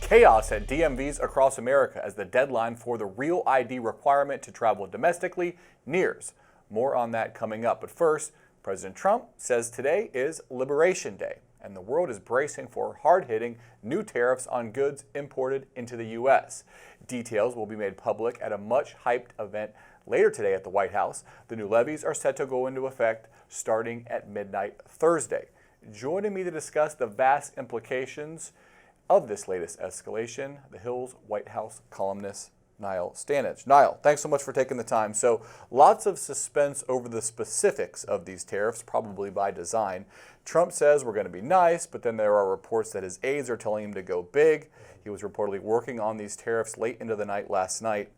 Chaos at DMVs across America as the deadline for the real ID requirement to travel domestically nears. More on that coming up. But first, President Trump says today is Liberation Day, and the world is bracing for hard-hitting new tariffs on goods imported into the U.S. Details will be made public at a much-hyped event later today at the White House. The new levies are set to go into effect starting at midnight Thursday. Joining me to discuss the vast implications of this latest escalation, the Hill's White House columnist, Niall Stanage. Niall, thanks so much for taking the time. So lots of suspense over the specifics of these tariffs, probably by design. Trump says we're going to be nice, but then there are reports that his aides are telling him to go big. He was reportedly working on these tariffs late into the night last night.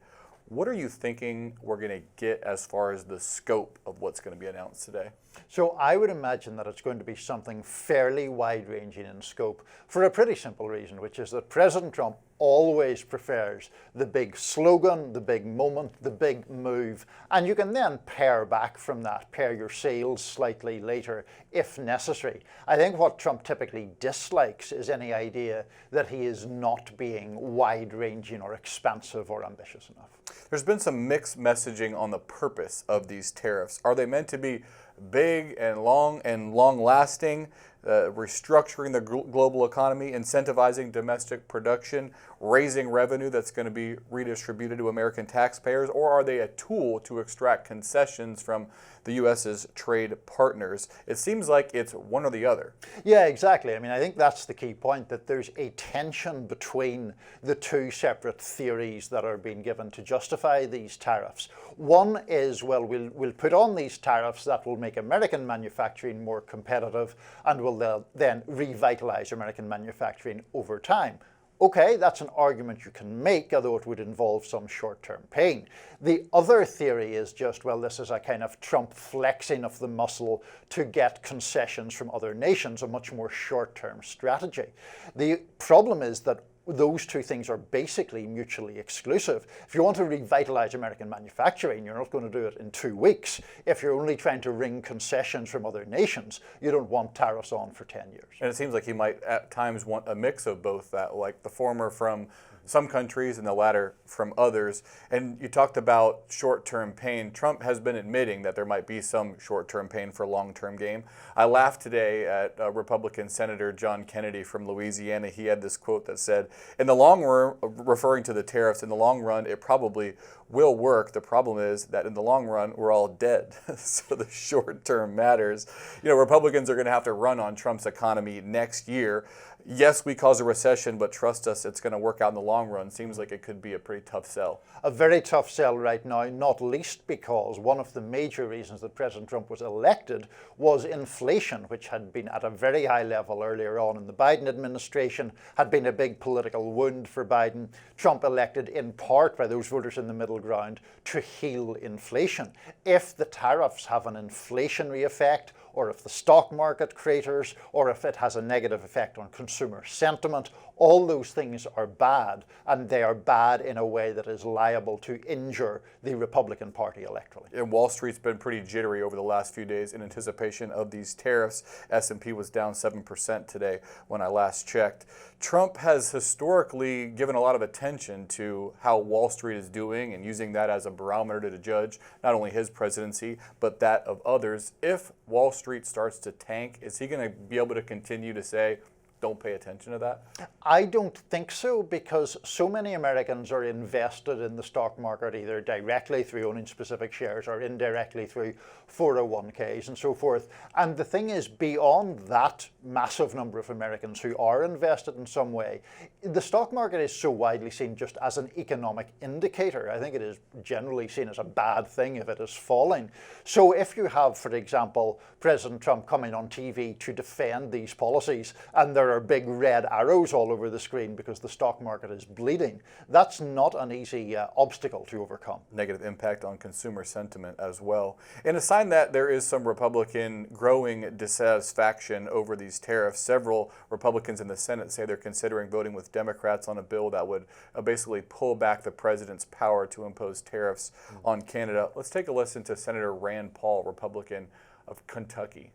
What are you thinking we're going to get as far as the scope of what's going to be announced today? So I would imagine that it's going to be something fairly wide-ranging in scope for a pretty simple reason, which is that President Trump always prefers the big slogan, the big moment, the big move, and you can then pare back from that, pare your sails slightly later if necessary. I think what Trump typically dislikes is any idea that he is not being wide-ranging or expansive or ambitious enough. There's been some mixed messaging on the purpose of these tariffs. Are they meant to be big and long-lasting, restructuring the global economy, incentivizing domestic production, raising revenue that's going to be redistributed to American taxpayers, or are they a tool to extract concessions from the U.S.'s trade partners? It seems like it's one or the other. Yeah, exactly. I mean, I think that's the key point, that there's a tension between the two separate theories that are being given to justify these tariffs. One is, well, we'll put on these tariffs that will make American manufacturing more competitive and will then revitalize American manufacturing over time. Okay, that's an argument you can make, although it would involve some short-term pain. The other theory is just, well, this is a kind of Trump flexing of the muscle to get concessions from other nations, a much more short-term strategy. The problem is that those two things are basically mutually exclusive. If you want to revitalize American manufacturing, you're not going to do it in 2 weeks. If you're only trying to wring concessions from other nations, you don't want tariffs on for 10 years. And it seems like he might at times want a mix of both, that like the former from some countries and the latter from others. And you talked about short-term pain. Trump has been admitting that there might be some short-term pain for long-term gain. I laughed today at Republican Senator John Kennedy from Louisiana. He had this quote that said, in the long run, referring to the tariffs, in the long run, it probably will work. The problem is that in the long run, we're all dead. So the short term matters. You know, Republicans are going to have to run on Trump's economy next year. Yes, we cause a recession, but trust us, it's going to work out in the long run. Seems like it could be a pretty tough sell. A very tough sell right now, not least because one of the major reasons that President Trump was elected was inflation, which had been at a very high level earlier on in the Biden administration, had been a big political wound for Biden. Trump elected in part by those voters in the middle ground to heal inflation. If the tariffs have an inflationary effect, or if the stock market craters, or if it has a negative effect on consumer sentiment, all those things are bad, and they are bad in a way that is liable to injure the Republican Party electorally. And Wall Street's been pretty jittery over the last few days in anticipation of these tariffs. S&P was down 7% today when I last checked. Trump has historically given a lot of attention to how Wall Street is doing and using that as a barometer to judge not only his presidency, but that of others. If Wall Street starts to tank, is he going to be able to continue to say, don't pay attention to that? I don't think so, because so many Americans are invested in the stock market either directly through owning specific shares or indirectly through 401ks and so forth. And the thing is, beyond that massive number of Americans who are invested in some way, the stock market is so widely seen just as an economic indicator. I think it is generally seen as a bad thing if it is falling. So if you have, for example, President Trump coming on TV to defend these policies, and there are big red arrows all over the screen because the stock market is bleeding, that's not an easy obstacle to overcome. Negative impact on consumer sentiment as well. And a sign that there is some Republican growing dissatisfaction over these tariffs. Several Republicans in the Senate say they're considering voting with Democrats on a bill that would basically pull back the president's power to impose tariffs on Canada. Let's take a listen to Senator Rand Paul, Republican of Kentucky.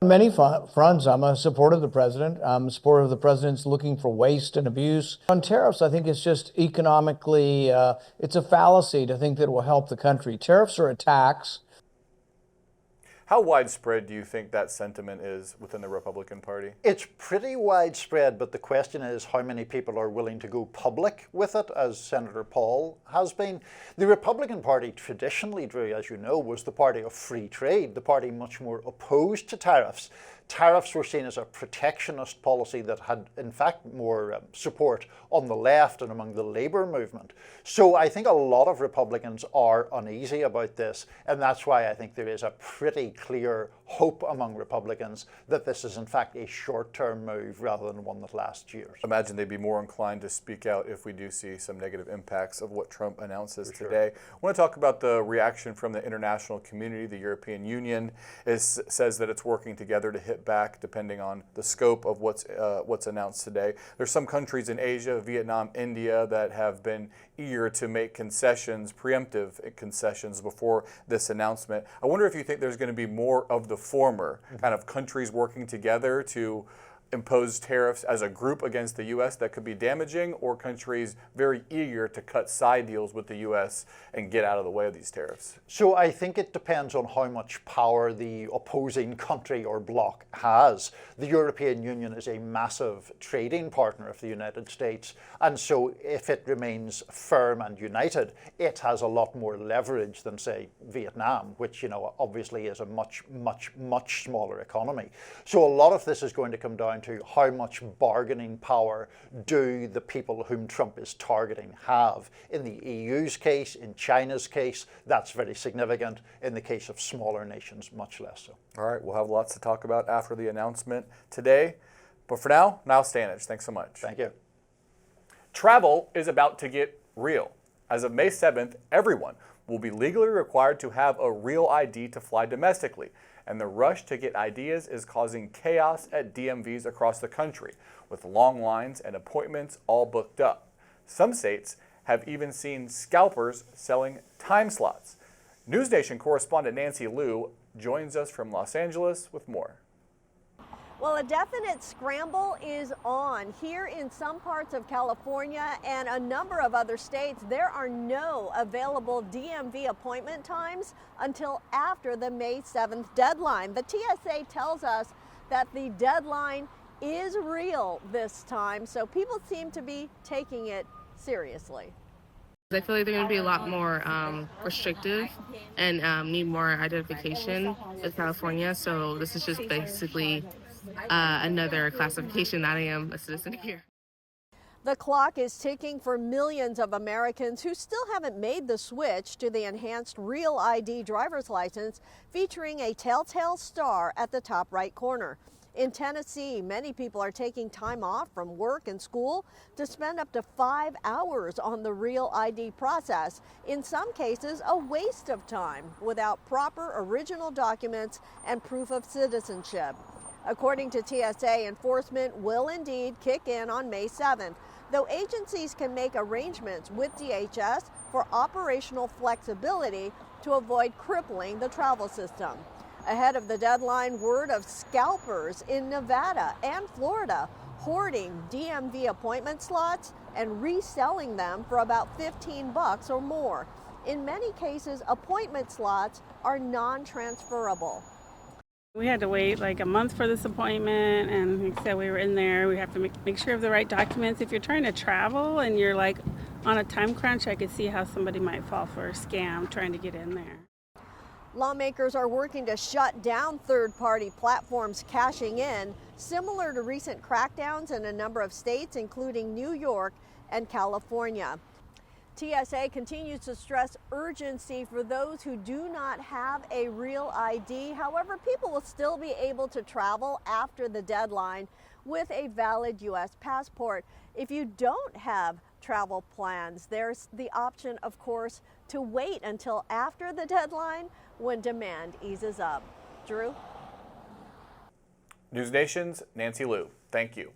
Many fronts. I'm a supporter of the president. I'm a supporter of the president's looking for waste and abuse. On tariffs, I think it's just economically, it's a fallacy to think that it will help the country. Tariffs are a tax. How widespread do you think that sentiment is within the Republican Party? It's pretty widespread, but the question is how many people are willing to go public with it, as Senator Paul has been. The Republican Party traditionally, Drew, as you know, was the party of free trade, the party much more opposed to tariffs. Tariffs were seen as a protectionist policy that had, in fact, more support on the left and among the Labour movement. So I think a lot of Republicans are uneasy about this, and that's why I think there is a pretty clear hope among Republicans that this is, in fact, a short-term move rather than one that lasts years. Imagine they'd be more inclined to speak out if we do see some negative impacts of what Trump announces today. I want to talk about the reaction from the international community. The European Union says that it's working together to hit back depending on the scope of what's announced today. There's some countries in Asia, Vietnam, India, that have been eager to make concessions, preemptive concessions before this announcement. I wonder if you think there's going to be more of the former, kind of countries working together to impose tariffs as a group against the U.S. that could be damaging, or countries very eager to cut side deals with the U.S. and get out of the way of these tariffs? So I think it depends on how much power the opposing country or bloc has. The European Union is a massive trading partner of the United States, and so if it remains firm and united, it has a lot more leverage than, say, Vietnam, which, you know, obviously is a much smaller economy. So a lot of this is going to come down to how much bargaining power do the people whom Trump is targeting have. In the EU's case, in China's case, that's very significant. In the case of smaller nations, much less so. All right, we'll have lots to talk about after the announcement today. But for now, Niall Stanage, thanks so much. Thank you. Travel is about to get real. As of May 7th, everyone will be legally required to have a real ID to fly domestically. And the rush to get IDs is causing chaos at DMVs across the country, with long lines and appointments all booked up. Some states have even seen scalpers selling time slots. NewsNation correspondent Nancy Liu joins us from Los Angeles with more. Well, a definite scramble is on. Here in some parts of California and a number of other states, there are no available DMV appointment times until after the May 7th deadline. The TSA tells us that the deadline is real this time, so people seem to be taking it seriously. I feel like they're going to be a lot more restrictive and need more identification with California, so this is just basically another classification that I am a citizen here. The clock is ticking for millions of Americans who still haven't made the switch to the enhanced Real ID driver's license featuring a telltale star at the top right corner. In Tennessee, many people are taking time off from work and school to spend up to 5 hours on the Real ID process. In some cases, a waste of time without proper original documents and proof of citizenship. According to TSA, enforcement will indeed kick in on May 7th, though agencies can make arrangements with DHS for operational flexibility to avoid crippling the travel system. Ahead of the deadline, word of scalpers in Nevada and Florida hoarding DMV appointment slots and reselling them for about $15 or more. In many cases, appointment slots are non-transferable. We had to wait like a month for this appointment, and like I said, we were in there. We have to make sure of the right documents. If you're trying to travel and you're like on a time crunch, I could see how somebody might fall for a scam trying to get in there. Lawmakers are working to shut down third-party platforms cashing in, similar to recent crackdowns in a number of states, including New York and California. TSA continues to stress urgency for those who do not have a real ID. However, people will still be able to travel after the deadline with a valid U.S. passport. If you don't have travel plans, there's the option, of course, to wait until after the deadline when demand eases up. Drew? NewsNation's Nancy Liu, thank you.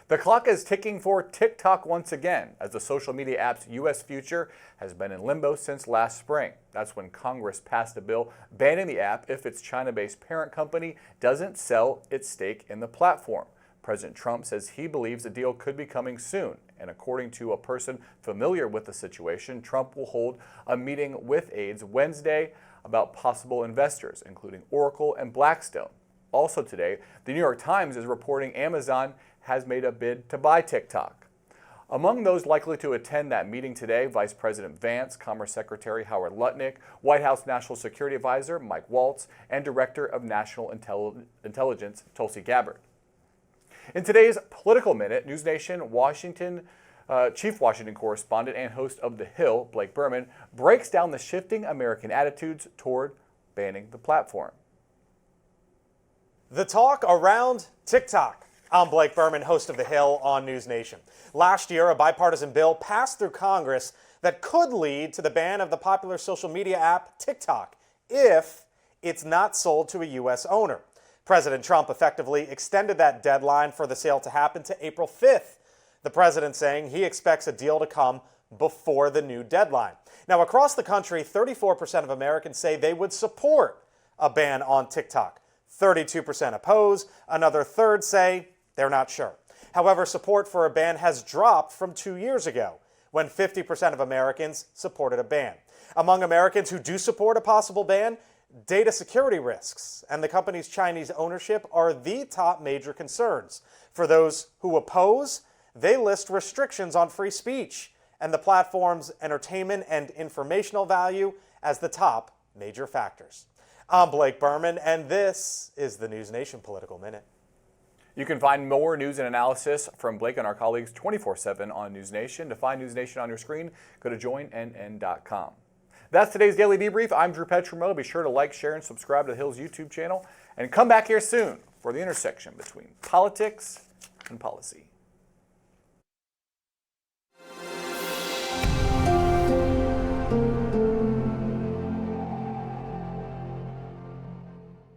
The clock is ticking for TikTok once again, as the social media app's U.S. future has been in limbo since last spring. That's when Congress passed a bill banning the app if its China-based parent company doesn't sell its stake in the platform. President Trump says he believes a deal could be coming soon, and according to a person familiar with the situation, Trump will hold a meeting with aides Wednesday about possible investors, including Oracle and Blackstone. Also today, the New York Times is reporting Amazon has made a bid to buy TikTok. Among those likely to attend that meeting today, Vice President Vance, Commerce Secretary Howard Lutnick, White House National Security Advisor Mike Waltz, and Director of National Intelligence Tulsi Gabbard. In today's Political Minute, NewsNation Chief Washington correspondent and host of The Hill, Blake Berman, breaks down the shifting American attitudes toward banning the platform. The talk around TikTok. I'm Blake Berman, host of The Hill on NewsNation. Last year, a bipartisan bill passed through Congress that could lead to the ban of the popular social media app TikTok if it's not sold to a U.S. owner. President Trump effectively extended that deadline for the sale to happen to April 5th. The president saying he expects a deal to come before the new deadline. Now, across the country, 34% of Americans say they would support a ban on TikTok. 32% oppose, another third say they're not sure. However, support for a ban has dropped from 2 years ago, when 50% of Americans supported a ban. Among Americans who do support a possible ban, data security risks and the company's Chinese ownership are the top major concerns. For those who oppose, they list restrictions on free speech and the platform's entertainment and informational value as the top major factors. I'm Blake Berman, and this is the NewsNation Political Minute. You can find more news and analysis from Blake and our colleagues 24/7 on NewsNation. To find NewsNation on your screen, go to joinnn.com. That's today's Daily Debrief. I'm Drew Petrimoulx. Be sure to like, share, and subscribe to the Hill's YouTube channel. And come back here soon for the intersection between politics and policy.